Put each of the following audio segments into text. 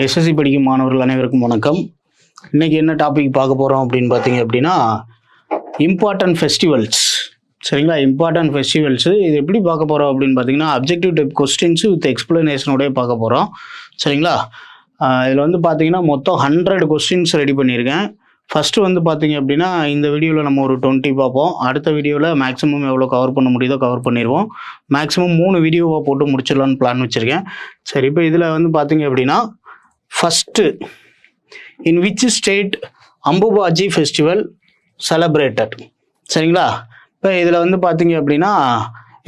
SSC படிக்கும் மாணவர்கள் அனைவருக்கும் வணக்கம். இன்னைக்கு என்ன டாபிக் பார்க்க போகிறோம் அப்படின்னு பார்த்தீங்க அப்படின்னா இம்பார்ட்டன்ட் ஃபெஸ்டிவல்ஸ். சரிங்களா, இம்பார்ட்டன்ட் ஃபெஸ்டிவல்ஸு இது எப்படி பார்க்க போகிறோம் அப்படின்னு பார்த்தீங்கன்னா அப்ஜெக்டிவ் டைப் கொஸ்டின்ஸு வித் எக்ஸ்பிளனேஷனோடய பார்க்க போகிறோம். சரிங்களா, இதில் வந்து பார்த்தீங்கன்னா மொத்தம் 100 கொஸ்டின்ஸ் ரெடி பண்ணியிருக்கேன். ஃபஸ்ட்டு வந்து பார்த்தீங்க அப்படின்னா இந்த வீடியோவில் நம்ம ஒரு 20 பார்ப்போம். அடுத்த வீடியோவில் மேக்ஸிமம் எவ்வளோ கவர் பண்ண முடியுதோ கவர் பண்ணிடுவோம். மேக்ஸிமம் 3 வீடியோவாக போட்டு முடிச்சிடலான்னு பிளான் வச்சுருக்கேன். சரி, இப்போ இதில் வந்து பார்த்தீங்க அப்படின்னா first in which state Ambubachi festival celebrated. சரிங்களா, இப்போ இதில் வந்து பார்த்தீங்க அப்படின்னா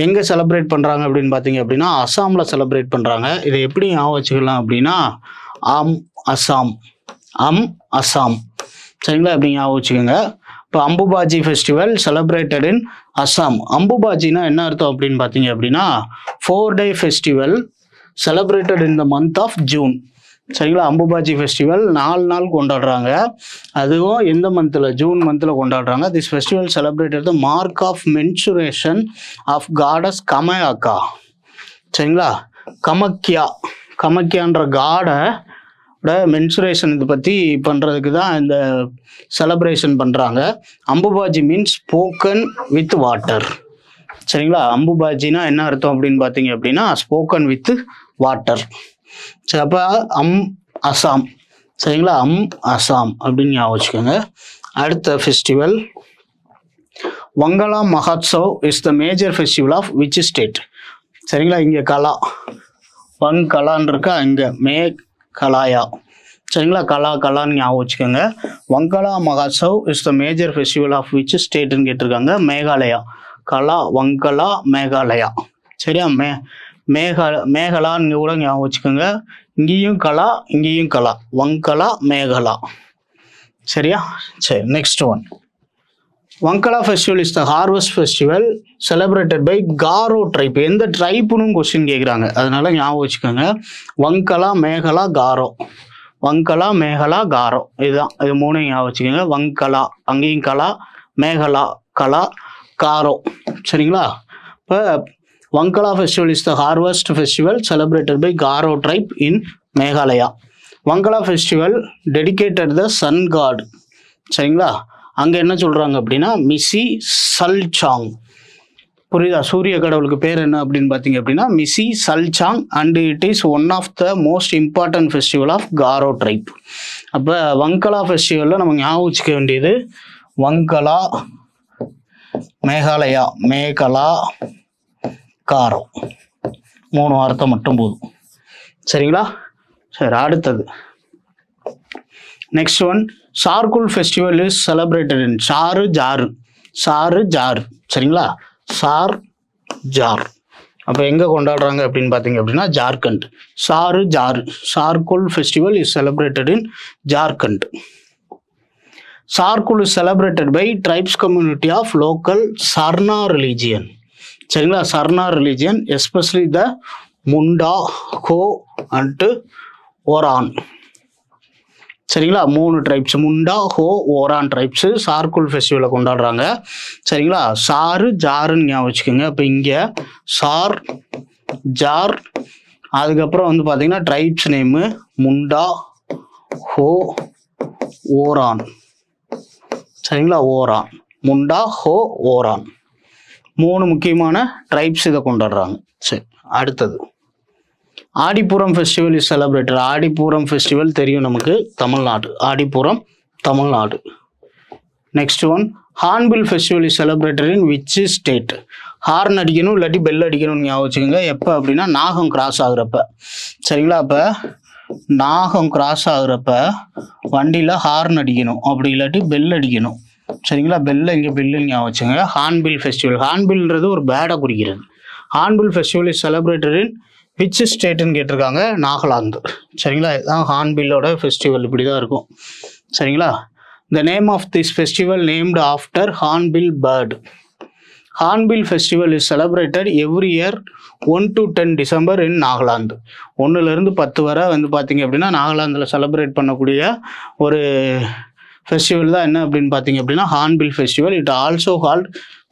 எங்கே செலப்ரேட் பண்ணுறாங்க அப்படின்னு பார்த்தீங்க அப்படின்னா அஸ்ஸாமில் செலப்ரேட் பண்ணுறாங்க. இதை எப்படி ஞாபகம் வச்சுக்கலாம் அப்படின்னா அஸ்ஸாம், அஸ்ஸாம். சரிங்களா, எப்படி ஞாபகம் வச்சுக்கோங்க. இப்போ Ambubachi festival celebrated in Assam. அம்புபாஜினா என்ன அர்த்தம் அப்படின்னு பார்த்தீங்க அப்படின்னா 4-day festival celebrated in the month of June. சரிங்களா, அம்புபாஜி ஃபெஸ்டிவல் 4 நாள் கொண்டாடுறாங்க. அதுவும் எந்த மந்தில்? ஜூன் மந்தில் கொண்டாடுறாங்க. This festival celebrated the mark of menstruation of goddess Kamakhya. சரிங்களா, கமக்கியான்ற காடோட மென்சுரேஷன் இதை பற்றி பண்ணுறதுக்கு தான் இந்த செலப்ரேஷன் பண்ணுறாங்க. அம்புபாஜி மீன்ஸ் ஸ்போக்கன் வித் வாட்டர். சரிங்களா, அம்புபாஜினா என்ன அர்த்தம் அப்படின்னு பார்த்தீங்க அப்படின்னா ஸ்போக்கன் வித் வாட்டர். சரி, அப்போ அஸ்ஸாம். சரிங்களா, அஸ்ஸாம் அப்படின்னு ஞாபகம் வச்சுக்கோங்க. அடுத்த festival Wangala Mahotsav is the major festival of which state. சரிங்களா, இங்கே கலா வங்கலான்னு இருக்கா, இங்கே மேகலாயா. சரிங்களா, கலான்னு ஞாபகம் வச்சுக்கோங்க. Wangala Mahotsav is the major festival of which ஸ்டேட்டுன்னு கேட்டிருக்காங்க. மேகாலயா. கலா வங்கலா மேகாலயா. சரியா, மேகலான்னு கூட ஞாபகம் வச்சுக்கோங்க. இங்கேயும் கலா இங்கேயும் கலா, வங்கலா மேகலா. சரியா, சரி. Next one, Wangala festival is the harvest festival celebrated by Garo tribe. எந்த ட்ரைப்புன்னு கொஸ்டின் கேட்குறாங்க, அதனால ஞாபகம் வச்சுக்கோங்க. வங்கலா மேகலா காரோ, வங்கலா மேகலா காரோ, இதுதான். இது 3 ஞாபகம் வச்சுக்கோங்க. வங்கலா, அங்கேயும் கலா, மேகலா கலா, காரோ. சரிங்களா, இப்போ Vankala festival is the harvest festival celebrated by Garo tribe in Meghalaya. Vankala festival dedicated the sun god. சரிங்களா, அங்கே என்ன சொல்கிறாங்க அப்படின்னா மிசி சல்சாங். புரியுதா, சூரிய கடவுளுக்கு பேர் என்ன அப்படின்னு பார்த்தீங்க அப்படின்னா Misi Saljong and it is one of the most important festival of Garo tribe. அப்போ வங்கலா ஃபெஸ்டிவலில் நம்ம ஞாபகம் வச்சுக்க வேண்டியது வங்கலா மேகாலயா, மேகலா காரோ, 3 வார்த்தை மட்டும் போதும். சரிங்களா, சரி. அடுத்தது next one, Sarhul festival is celebrated in சாரு ஜாரு. சரிங்களா, சார் ஜார். அப்போ எங்கே கொண்டாடுறாங்க அப்படின்னு பார்த்தீங்க அப்படின்னா Jharkhand. Sarhul festival is celebrated in Jharkhand. Sarhul is celebrated by tribes community of local Sarna religion. சரிங்களா, சர்னா ரிலீஜியன் எஸ்பெஷலி த முண்டா, ஹோ அண்ட் ஓரான். சரிங்களா, 3 ட்ரைப்ஸ் முண்டா, ஹோ, ஓரான் ட்ரைப்ஸு சார்குல் ஃபெஸ்டிவலை கொண்டாடுறாங்க. சரிங்களா, சாரு ஜாருன்னு ஞாபகம் வச்சுக்கோங்க. இப்போ இங்கே சார் ஜார், அதுக்கப்புறம் வந்து பார்த்தீங்கன்னா ட்ரைப்ஸ் நேமு முண்டா, ஹோ, ஓரான். சரிங்களா, ஓரான், முண்டா, ஹோ, ஓரான், 3 முக்கியமான ட்ரைப்ஸ் இதை கொண்டாடுறாங்க. சரி, அடுத்தது Aadipooram festival is celebrated. Aadipooram festival தெரியும் நமக்கு, Tamil Nadu. Aadipooram Tamil Nadu. Next one, hornbill festival is celebrated in which state. Horn அடிக்கணும் இல்லாட்டி பெல் அடிக்கணும்னு ஞாபகம் வச்சுக்கோங்க. எப்போ அப்படின்னா நாகம் கிராஸ் ஆகுறப்ப. சரிங்களா, அப்போ நாகம் கிராஸ் ஆகுறப்ப வண்டியில் ஹார்ன் அடிக்கணும், அப்படி இல்லாட்டி பெல் அடிக்கணும். சரிங்களா, பெல்ல இங்கே பெல்லுன்னு ஞாபகம் வச்சுங்க. ஹார்ன்பில் ஃபெஸ்டிவல், ஹார்ன்பில்ன்றது ஒரு பேடை குறிக்கிறது. Hornbill festival is celebrated in which ஸ்டேட்டுன்னு கேட்டிருக்காங்க. நாகாலாந்து. சரிங்களா, இதுதான் ஹார்ன்பில்லோட ஃபெஸ்டிவல், இப்படி தான் இருக்கும். சரிங்களா, the name of this festival named after hornbill bird. Hornbill festival is celebrated every year 1 to 10 December in Nagaland. 1லேருந்து 10 வரை வந்து பார்த்தீங்க அப்படின்னா நாகாலாந்தில் செலிப்ரேட் பண்ணக்கூடிய ஒரு ஃபெஸ்டிவல் தான் என்ன அப்படின்னு பார்த்தீங்க அப்படின்னா hornbill festival. It also called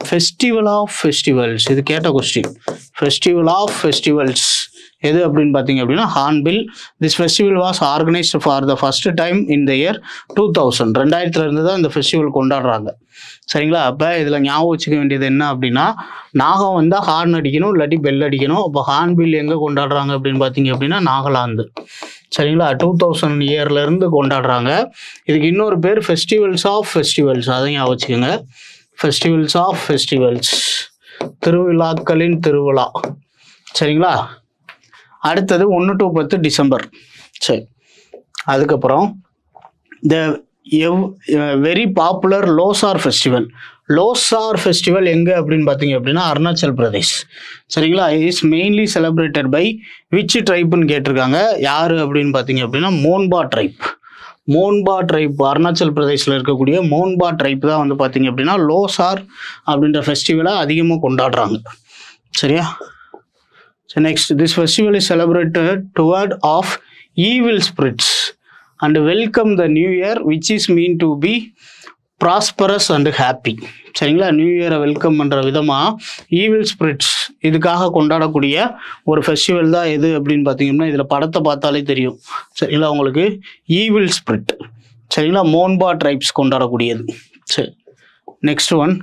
festival of festivals. இது கேட்ட கொஸ்டின். ஃபெஸ்டிவல் ஆஃப் ஃபெஸ்டிவல்ஸ் எது அப்படின்னு பார்த்தீங்க அப்படின்னா hornbill. This festival was organised for the first time in the year 2000. 2000 தான் இந்த ஃபெஸ்டிவல் கொண்டாடுறாங்க. சரிங்களா? அப்போ இதில் ஞாபகம் வச்சுக்க வேண்டியது என்ன அப்படின்னா, நாகம் வந்தால் ஹார்ன் அடிக்கணும், இல்லாட்டி பெல் அடிக்கணும். அப்போ ஹார்ன்பில் எங்கே கொண்டாடுறாங்க அப்படின்னு பார்த்தீங்க அப்படின்னா நாகாலாந்து. சரிங்களா? 2000 இயர்லேருந்து கொண்டாடுறாங்க. இதுக்கு இன்னொரு பேர் ஃபெஸ்டிவல்ஸ் ஆஃப் ஃபெஸ்டிவல்ஸ், அதையும் ஞாபகம் வச்சுக்கோங்க. ஃபெஸ்டிவல்ஸ் ஆஃப் ஃபெஸ்டிவல்ஸ், திருவிழாக்களின் திருவிழா. சரிங்களா? அடுத்தது 1 to 10 டிசம்பர். சரி, அதுக்கப்புறம் the very popular Losar festival. Losar festival எங்கே அப்படின்னு பார்த்தீங்க அப்படின்னா அருணாச்சல் பிரதேஷ். சரிங்களா? Is mainly celebrated by which ட்ரைப்னு கேட்டிருக்காங்க. யார் அப்படின்னு பார்த்தீங்க அப்படின்னா மோன்பா ட்ரைப். மோன்பா ட்ரைப், அருணாச்சல் பிரதேஷில் இருக்கக்கூடிய மோன்பா ட்ரைப் தான் வந்து பார்த்தீங்க அப்படின்னா லோசார் அப்படின்ற ஃபெஸ்டிவலை அதிகமாக கொண்டாடுறாங்க. சரியா? So next, this festival is celebrated toward of evil spirits and welcome the new year, which is mean to be prosperous and happy. சரிங்களா? நியூ இயரை வெல்கம் பண்ணுற விதமாக ஈவில் ஸ்பிரிட்ஸ் இதுக்காக கொண்டாடக்கூடிய ஒரு ஃபெஸ்டிவல் தான் எது அப்படின்னு பார்த்தீங்கன்னா, இதில் படத்தை பார்த்தாலே தெரியும். சரிங்களா? உங்களுக்கு ஈவில் ஸ்பிரிட். சரிங்களா? மோன்பா ட்ரைப்ஸ் கொண்டாடக்கூடியது. சரி, next one,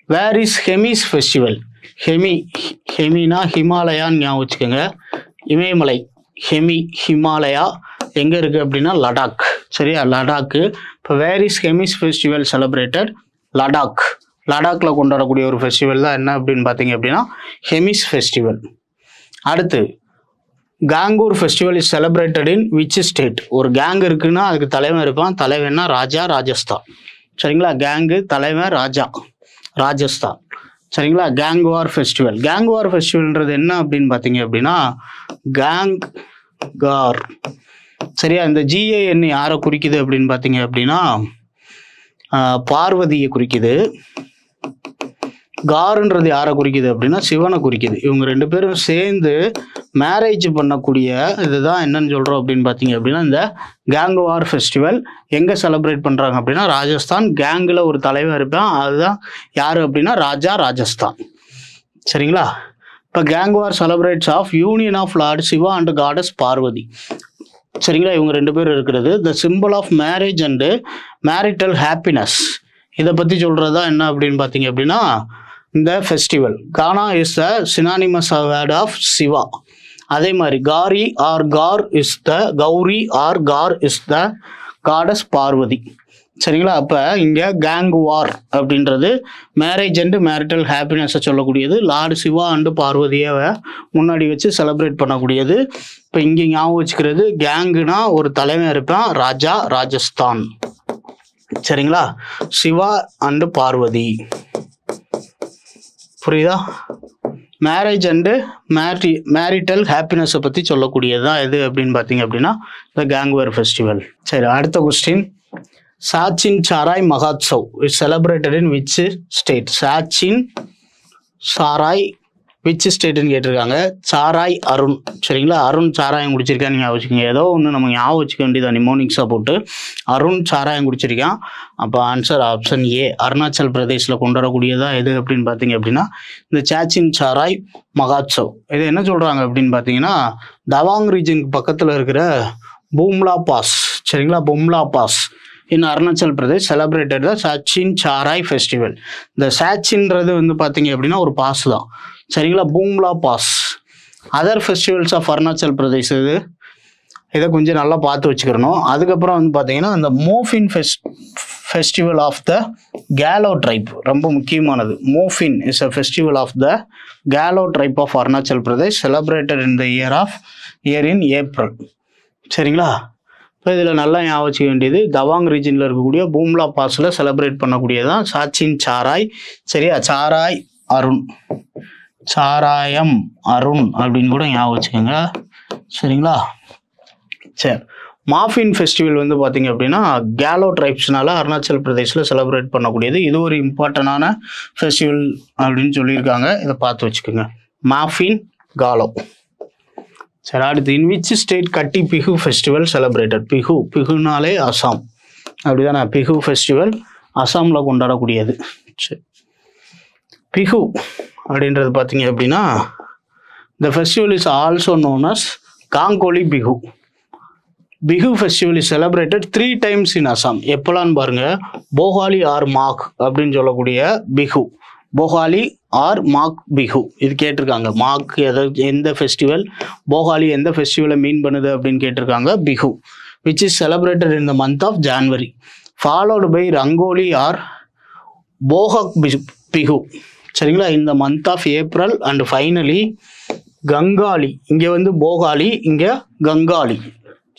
where is Hemis festival? ஹெமினா ஹிமாலயான்னு ஞாபகம் வச்சுக்கோங்க. இமயமலை. ஹிமாலயா எங்கே இருக்குது அப்படின்னா லடாக். சரியா? லடாக்கு. இப்போ where is Hemis festival celebrated? லடாக்கில் கொண்டாடக்கூடிய ஒரு ஃபெஸ்டிவல் தான் என்ன அப்படின்னு பார்த்தீங்க அப்படின்னா ஹெமிஸ் ஃபெஸ்டிவல். அடுத்து, Gangaur festival is celebrated in which state? ஒரு கேங் இருக்குன்னா அதுக்கு தலைவன் இருப்பான். தலைவன்னா ராஜா, ராஜஸ்தான். சரிங்களா? கேங்கு, தலைவன் ராஜா, ராஜஸ்தான். சரிங்களா? கேங்வார் ஃபெஸ்டிவல். கேங்வார் ஃபெஸ்டிவல்ன்றது என்ன அப்படின்னு பார்த்தீங்க அப்படின்னா கேங்கார். சரியா? இந்த GAN யாரை குறிக்குது அப்படின்னு பார்த்தீங்க அப்படின்னா பார்வதியை குறிக்குது. கார்ன்றது யாரை குறிக்குது அப்படின்னா சிவனை குறிக்குது. இவங்க 2 பேரும் சேர்ந்து மேரேஜ் பண்ணக்கூடிய இதுதான் என்னன்னு சொல்கிறோம் அப்படின்னு பார்த்தீங்க அப்படின்னா இந்த கேங்வார் ஃபெஸ்டிவல். எங்கே செலிப்ரேட் பண்ணுறாங்க அப்படின்னா ராஜஸ்தான். கேங்கில் ஒரு தலைவர் இருப்பான், அதுதான் யார் அப்படின்னா ராஜா, ராஜஸ்தான். சரிங்களா? இப்போ Gangaur celebrates of union of lord Shiva and goddess Parvati. சரிங்களா? இவங்க 2 பேர் இருக்கிறது. The simple of marriage and marital happiness. இதை பற்றி சொல்கிறது தான் என்ன அப்படின்னு பார்த்தீங்க அப்படின்னா இந்த festival. Gana is the synonymous word of Shiva. அதே மாதிரி Gauri or Gaur is the goddess Parvati. சரிங்களா? அப்போ இங்கே கேங்வார் அப்படின்றது மேரேஜ் அண்டு மேரிட்டல் ஹாப்பினஸை சொல்லக்கூடியது. லார்டு சிவா அண்டு பார்வதியை முன்னாடி வச்சு செலிப்ரேட் பண்ணக்கூடியது. இப்போ இங்கே ஞாபகம் வச்சுக்கிறது, கேங்குனா ஒரு தலைவன் இருப்பான், ராஜா, ராஜஸ்தான். சரிங்களா? சிவா அண்டு பார்வதி. புரியுதா? மேரேஜ் அண்டு மேரிட்டல் ஹாப்பினஸை பற்றி சொல்லக்கூடியது தான் எது அப்படின்னு பார்த்தீங்க அப்படின்னா இந்த கேங்வார் ஃபெஸ்டிவல். சரி, அடுத்த question, Sachin Sarai Mahotsav is celebrated in which state? Sachin Sarai which ஸ்டேட்டுன்னு கேட்டிருக்காங்க. சாராய் அருண். சரிங்களா? அருண் சாராயம் குடிச்சிருக்கான்னு ஞாபகம் வச்சுக்கோங்க. ஏதோ ஒன்று நம்ம ஞாபகம் வச்சுக்க வேண்டியது நிமோனிக்ஸாக போட்டு அருண் சாராயம் குடிச்சிருக்கான். அப்போ ஆன்சர் ஆப்ஷன் ஏ, அருணாச்சல் பிரதேஷில் கொண்டாடக்கூடியதா எது அப்படின்னு பார்த்தீங்க அப்படின்னா இந்த சாச்சின் சாராய் மகாத்சவ். இது என்ன சொல்கிறாங்க அப்படின்னு பார்த்தீங்கன்னா தவாங் ரீஜனுக்கு பக்கத்தில் இருக்கிற பூம்லா பாஸ். சரிங்களா? Bumla pass in Arunachal Pradesh celebrated the Sachin Sarai festival. இந்த சாச்சின்றது வந்து பார்த்தீங்க அப்படின்னா ஒரு பாஸ் தான். சரிங்களா? Bumla pass. Other festivals of Arunachal Pradesh இதை கொஞ்சம் நல்லா பார்த்து வச்சுக்கிறணும். அதுக்கப்புறம் வந்து பார்த்தீங்கன்னா இந்த Mopin festival of the Galo tribe ரொம்ப முக்கியமானது. Mopin is a festival of the Galo tribe of Arunachal Pradesh celebrated in the year in April. சரிங்களா? இப்போ இதில் நல்லா ஞாபகம் வச்சுக்க வேண்டியது தவாங் ரீஜனில் இருக்கக்கூடிய பூம்லா பாஸில் செலிப்ரேட் பண்ணக்கூடியதான் சாச்சின் சாராய். சரியா? சாராய் அருண், சாராயம் அருண் அப்படின்னு கூட ஞாபகம் வச்சுக்கோங்க. சரிங்களா? சரி, மாஃபின் ஃபெஸ்டிவல் வந்து பார்த்தீங்க அப்படின்னா கேலோ ட்ரைப்ஸ்னால அருணாச்சல் பிரதேஷில் செலிப்ரேட் பண்ணக்கூடியது. இது ஒரு இம்பார்ட்டண்டான ஃபெஸ்டிவல் அப்படின்னு சொல்லியிருக்காங்க. இதை பார்த்து வச்சுக்கோங்க. மாஃபின் காலோ. சரி, அடுத்து இன் விச் ஸ்டேட் கட்டி பிஹு ஃபெஸ்டிவல் செலிப்ரேட்டட்? பிஹுனாலே அசாம். அப்படிதானே? பிஹு ஃபெஸ்டிவல் அசாமில் கொண்டாடக்கூடியது. சரி, பிஹு அப்படின்றது பார்த்தீங்க அப்படின்னா The festival is also known as Kangkoli Bihu. Bihu festival is celebrated 3 times in Assam. எப்பலான்னு பாருங்க, போகாலி ஆர் மாக் அப்படின்னு சொல்லக்கூடிய பிஹு, போகாலி ஆர் மாக் பிஹு இது கேட்டிருக்காங்க. மாக் எந்த ஃபெஸ்டிவல், போகாலி எந்த ஃபெஸ்டிவலை மீன் பண்ணுது அப்படின்னு கேட்டிருக்காங்க. Bihu which is celebrated in the month of January, followed by Rongali or போகக் பிஹு, சரிங்களா, இந்த month of April. And finally Kongali, இங்கே வந்து போகாலி, இங்கே கங்காளி,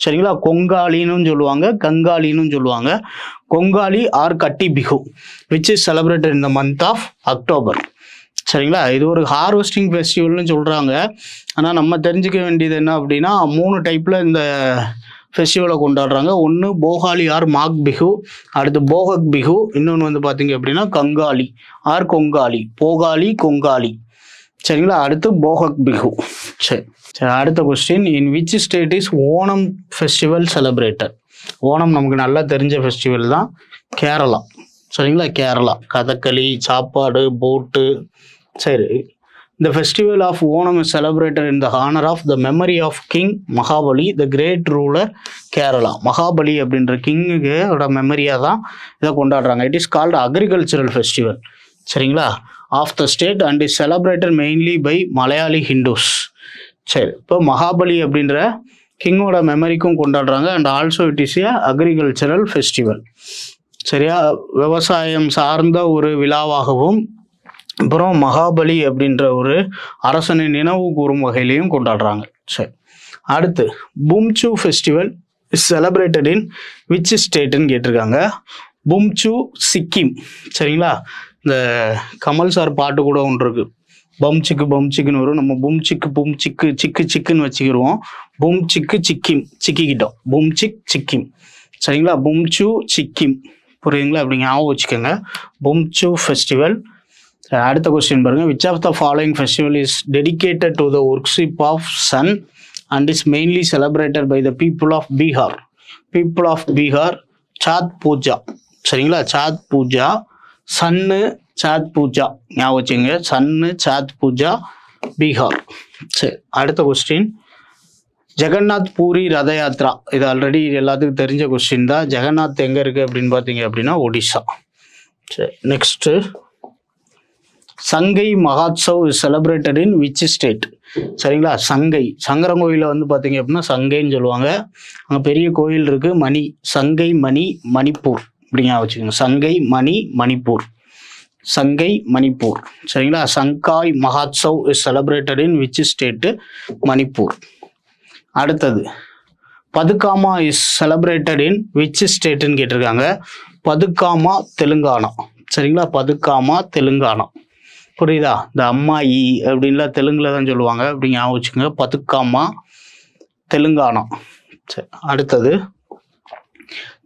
சரிங்களா, கொங்காலின்னு சொல்லுவாங்க, கங்காலின்னு சொல்லுவாங்க. Kongali or Kati Bihu which is celebrated in the month of October, சரிங்களா. இது ஒரு ஹார்வெஸ்டிங் ஃபெஸ்டிவல்னு சொல்கிறாங்க. ஆனால் நம்ம தெரிஞ்சுக்க வேண்டியது என்ன அப்படின்னா, 3 டைப்பில் இந்த ஃபெஸ்டிவலை கொண்டாடுறாங்க. ஒன்று போகாலி ஆர் மாக் பிஹு, அடுத்து போகக் பிஹு, இன்னொன்று வந்து பார்த்தீங்க அப்படின்னா கங்காளி ஆர் கொங்காளி, போகாலி கொங்காளி, சரிங்களா. அடுத்து போகக் பிஹு. சரி, அடுத்த question, in which state is Onam festival celebrated? Onam நமக்கு நல்லா தெரிஞ்ச ஃபெஸ்டிவல் தான், கேரளா, சரிங்களா. கேரளா கதகளி, சாப்பாடு, போட்டு. சரி, the festival of Onam is celebrated in the honor of the memory of King Mahabali, the great ruler Kerala. Mahabali அப்படின்ற கிங்கோட மெமரியாக தான் இதை கொண்டாடுறாங்க. It is called agricultural festival, சரிங்களா, of the state and is celebrated mainly by Malayali Hindus. சரி, இப்போ மகாபலி அப்படின்ற கிங்கோட மெமரிக்கும் கொண்டாடுறாங்க. And also it is a agricultural festival, சரியா, விவசாயம் சார்ந்த ஒரு விழாவாகவும், அப்புறம் மகாபலி அப்படின்ற ஒரு அரசனை நினைவு கூறும் வகையிலையும் கொண்டாடுறாங்க. சரி, அடுத்து Bumchu festival is celebrated in which ஸ்டேட்டுன்னு கேட்டிருக்காங்க. பும்சு சிக்கிம், சரிங்களா. இந்த கமல் சார் பாட்டு கூட ஒன்று இருக்கு, பம்சிக்கு பம்சிக்குன்னு வரும். நம்ம பும்சிக்கு பும்சிக்கு சிக்கு சிக்குன்னு வச்சுக்கிடுவோம். பும்சிக்கு சிக்கிம், சிக்கிக்கிட்டோம், பும்சிக் சிக்கிம், சரிங்களா. பும்சு சிக்கிம், புரியுதுங்களா, அப்படி ஞாபகம் வச்சுக்கோங்க, பும்சு ஃபெஸ்டிவல். அடுத்த கொஸ்டின் பாருங்க, which of the following festival is dedicated to the worship of sun and is mainly celebrated by the people of Bihar? People of Bihar Chhath Puja, சரிங்களா, சாத் பூஜா, சன்னு சாத் பூஜா, ஞாபகம் வச்சுங்க, சன்னு சாத் பூஜா, பீகார். சரி, அடுத்த கொஸ்டின், ஜெகநாத் பூரி ரத யாத்ரா, இது ஆல்ரெடி எல்லாத்துக்கும் தெரிஞ்ச கொஸ்டின் தான். ஜெகநாத் எங்கே இருக்குது அப்படின்னு பார்த்தீங்க அப்படின்னா ஒடிசா. சரி, next, Sangai Mahotsav is celebrated in which state? சரிங்களா, சங்கை, சங்கரங்கோயிலில் வந்து பார்த்தீங்க அப்படின்னா சங்கைன்னு சொல்லுவாங்க. அங்கே பெரிய கோயில் இருக்குது, மணி, சங்கை மணி மணிப்பூர், அப்படிங்க வச்சுக்கோங்க, சங்கை மணி மணிப்பூர், சங்கை மணிப்பூர், சரிங்களா. Sangai Mahotsav is celebrated in which state? Manipur. அடுத்தது Bathukamma is celebrated in which ஸ்டேட்டுன்னு கேட்டிருக்காங்க. பதுக்காமா தெலுங்கானா, சரிங்களா, பதுக்காமா தெலுங்கானா, புரியுதா. இந்த அம்மாயி அப்படின்லாம் தெலுங்குல தான் சொல்லுவாங்க, அப்படி ஞாபகம் வச்சுக்கோங்க, பதுக்காமா தெலுங்கானா. சரி, அடுத்தது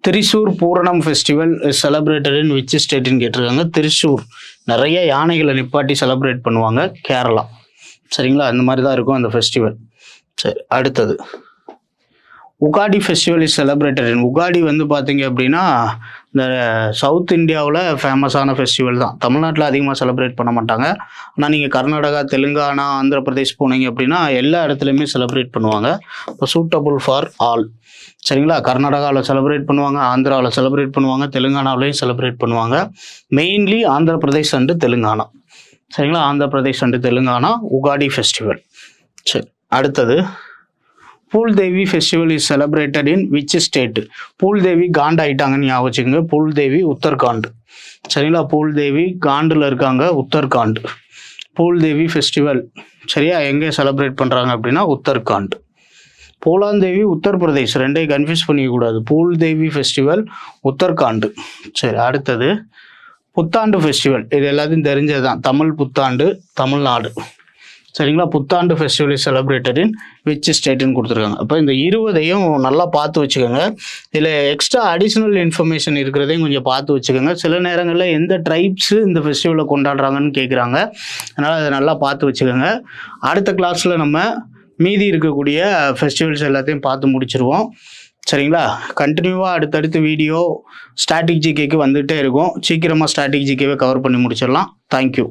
Thrissur Pooram festival is celebrated in which ஸ்டேட்டுன்னு கேட்டிருக்காங்க. திரிசூர் நிறைய யானைகளை நிப்பாட்டி செலிப்ரேட் பண்ணுவாங்க, கேரளா, சரிங்களா. அந்த மாதிரி தான் இருக்கும் அந்த ஃபெஸ்டிவல். சரி, அடுத்தது உகாடி ஃபெஸ்டிவல் இஸ் செலிப்ரேட்டட் இன். உகாடி வந்து பார்த்தீங்க அப்படின்னா இந்த சவுத் இந்தியாவில் ஃபேமஸான ஃபெஸ்டிவல் தான். தமிழ்நாட்டில் அதிகமாக செலிப்ரேட் பண்ண மாட்டாங்க. ஆனால் நீங்கள் கர்நாடகா, தெலுங்கானா, ஆந்திர பிரதேஷ் போனீங்க அப்படின்னா எல்லா இடத்துலையுமே செலிப்ரேட் பண்ணுவாங்க. இப்போ சூட்டபுள் ஃபார் ஆல், சரிங்களா. கர்நாடகாவில் செலிப்ரேட் பண்ணுவாங்க, ஆந்திராவில் செலிப்ரேட் பண்ணுவாங்க, தெலுங்கானாவிலையும் செலிப்ரேட் பண்ணுவாங்க. மெயின்லி ஆந்திர பிரதேஷ் அண்டு தெலுங்கானா, சரிங்களா, ஆந்திர பிரதேஷ் அண்டு தெலுங்கானா உகாடி ஃபெஸ்டிவல். சரி, அடுத்தது Phooldei festival is celebrated in which state? Phooldei காண்ட் ஆகிட்டாங்கன்னு ஞாபகம் வச்சுக்கோங்க. பூல்தேவி உத்தரகாண்ட், சரிங்களா. பூல்தேவி காண்டில் இருக்காங்க, உத்தரகாண்ட். பூல்தேவி ஃபெஸ்டிவல், சரியா, எங்கே செலிப்ரேட் பண்ணுறாங்க அப்படின்னா உத்தரகாண்ட். பூலாந்தேவி உத்தரப்பிரதேஷ், ரெண்டையும் கன்ஃபியூஸ் பண்ணிக்கக்கூடாது. பூல்தேவி ஃபெஸ்டிவல் உத்தரகாண்ட். சரி, அடுத்தது புத்தாண்டு ஃபெஸ்டிவல், இது எல்லாத்தையும் தெரிஞ்சது தான். தமிழ் புத்தாண்டு, தமிழ்நாடு, சரிங்களா. Puthandu festival is celebrated in which ஸ்டேட்டுன்னு கொடுத்துருக்காங்க. அப்போ இந்த 20ஐயும் நல்லா பார்த்து வச்சுக்கோங்க. இதில் எக்ஸ்ட்ரா அடிஷ்னல் இன்ஃபர்மேஷன் இருக்கிறதையும் கொஞ்சம் பார்த்து வச்சுக்கோங்க. சில நேரங்களில் எந்த ட்ரைப்ஸு இந்த ஃபெஸ்டிவலை கொண்டாடுறாங்கன்னு கேட்குறாங்க, அதனால் அதை நல்லா பார்த்து வச்சுக்கோங்க. அடுத்த கிளாஸில் நம்ம மீதி இருக்கக்கூடிய ஃபெஸ்டிவல்ஸ் எல்லாத்தையும் பார்த்து முடிச்சிருவோம், சரிங்களா. கண்டினியூவாக அடுத்தடுத்து வீடியோ ஸ்டாட்டிக் ஜிகேக்கு வந்துகிட்டே இருக்கும். சீக்கிரமாக ஸ்டாட்டிக் ஜிகேவை கவர் பண்ணி முடிச்சிடலாம். தேங்க்யூ.